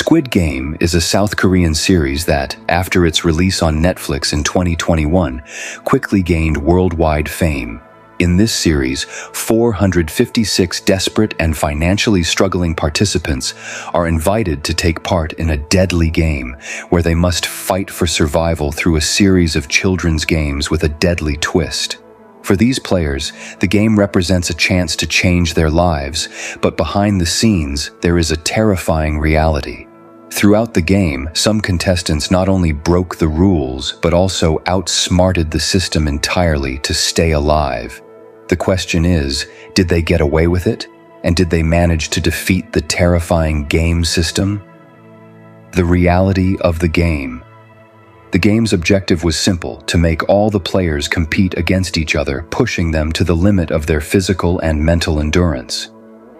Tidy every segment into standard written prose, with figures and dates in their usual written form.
Squid Game is a South Korean series that, after its release on Netflix in 2021, quickly gained worldwide fame. In this series, 456 desperate and financially struggling participants are invited to take part in a deadly game where they must fight for survival through a series of children's games with a deadly twist. For these players, the game represents a chance to change their lives, but behind the scenes, there is a terrifying reality. Throughout the game, some contestants not only broke the rules, but also outsmarted the system entirely to stay alive. The question is, did they get away with it? And did they manage to defeat the terrifying game system? The reality of the game. The game's objective was simple: to make all the players compete against each other, pushing them to the limit of their physical and mental endurance.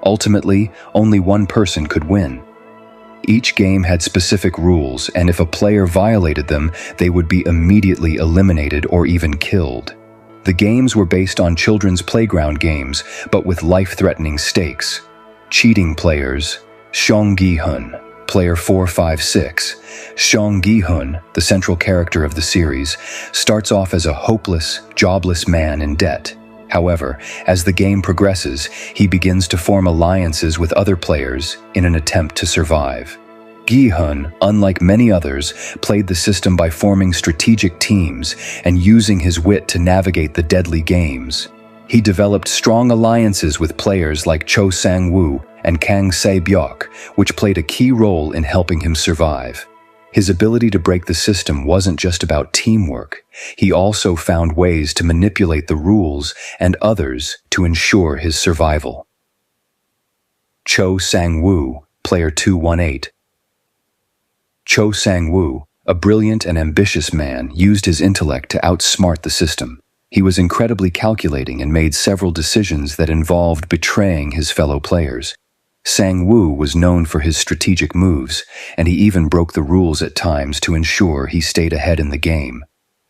Ultimately, only one person could win. Each game had specific rules, and if a player violated them, they would be immediately eliminated or even killed. The games were based on children's playground games, but with life-threatening stakes. Cheating players: Seong Gi-hun, player 456. Seong Gi-hun, the central character of the series, starts off as a hopeless, jobless man in debt. However, as the game progresses, he begins to form alliances with other players in an attempt to survive. Gi-hun, unlike many others, played the system by forming strategic teams and using his wit to navigate the deadly games. He developed strong alliances with players like Cho Sang-woo and Kang Se-byuk, which played a key role in helping him survive. His ability to break the system wasn't just about teamwork. He also found ways to manipulate the rules and others to ensure his survival. Cho Sang-woo, player 218. Cho Sang-woo, a brilliant and ambitious man, used his intellect to outsmart the system. He was incredibly calculating and made several decisions that involved betraying his fellow players. Sang-woo was known for his strategic moves, and he even broke the rules at times to ensure he stayed ahead in the game.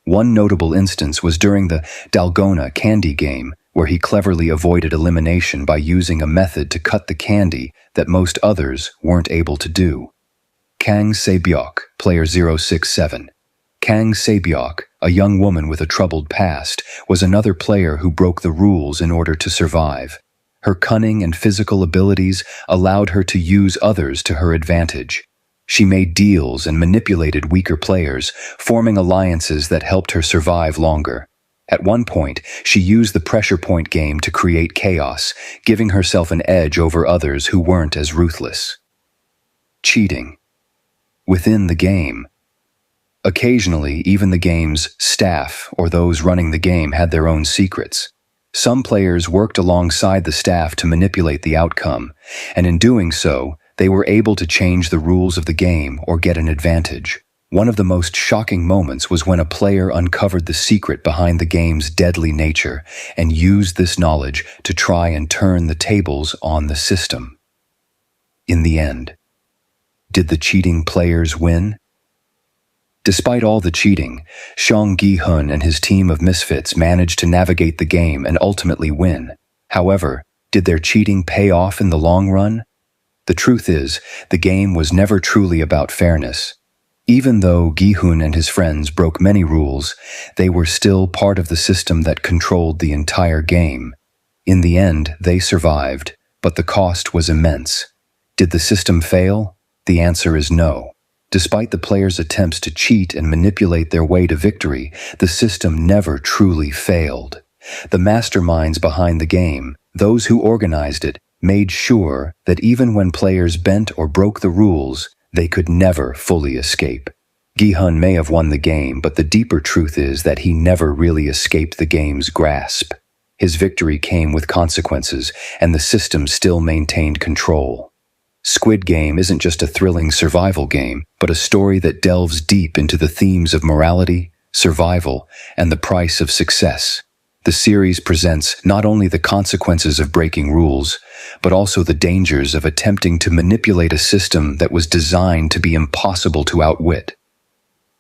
One notable instance was during the Dalgona candy game, where he cleverly avoided elimination by using a method to cut the candy that most others weren't able to do. Kang Se-byuk, player 067. Kang Se-byuk, a young woman with a troubled past, was another player who broke the rules in order to survive. Her cunning and physical abilities allowed her to use others to her advantage. She made deals and manipulated weaker players, forming alliances that helped her survive longer. At one point, she used the pressure point game to create chaos, giving herself an edge over others who weren't as ruthless. Cheating. Within the game. Occasionally, even the game's staff or those running the game had their own secrets. Some players worked alongside the staff to manipulate the outcome, and in doing so, they were able to change the rules of the game or get an advantage. One of the most shocking moments was when a player uncovered the secret behind the game's deadly nature and used this knowledge to try and turn the tables on the system. In the end, did the cheating players win? Despite all the cheating, Seong Gi-hun and his team of misfits managed to navigate the game and ultimately win. However, did their cheating pay off in the long run? The truth is, the game was never truly about fairness. Even though Gi-hun and his friends broke many rules, they were still part of the system that controlled the entire game. In the end, they survived, but the cost was immense. Did the system fail? The answer is no. Despite the players' attempts to cheat and manipulate their way to victory, the system never truly failed. The masterminds behind the game, those who organized it, made sure that even when players bent or broke the rules, they could never fully escape. Gi-hun may have won the game, but the deeper truth is that he never really escaped the game's grasp. His victory came with consequences, and the system still maintained control. Squid Game isn't just a thrilling survival game, but a story that delves deep into the themes of morality, survival, and the price of success. The series presents not only the consequences of breaking rules, but also the dangers of attempting to manipulate a system that was designed to be impossible to outwit.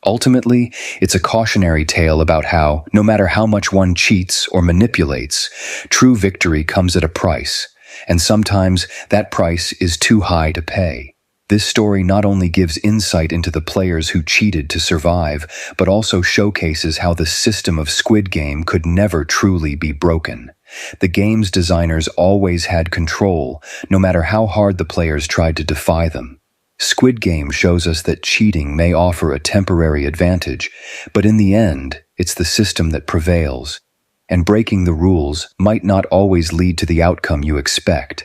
Ultimately, it's a cautionary tale about how, no matter how much one cheats or manipulates, true victory comes at a price, and sometimes that price is too high to pay. This story not only gives insight into the players who cheated to survive, but also showcases how the system of Squid Game could never truly be broken. The game's designers always had control, no matter how hard the players tried to defy them. Squid Game shows us that cheating may offer a temporary advantage, but in the end, it's the system that prevails. And breaking the rules might not always lead to the outcome you expect.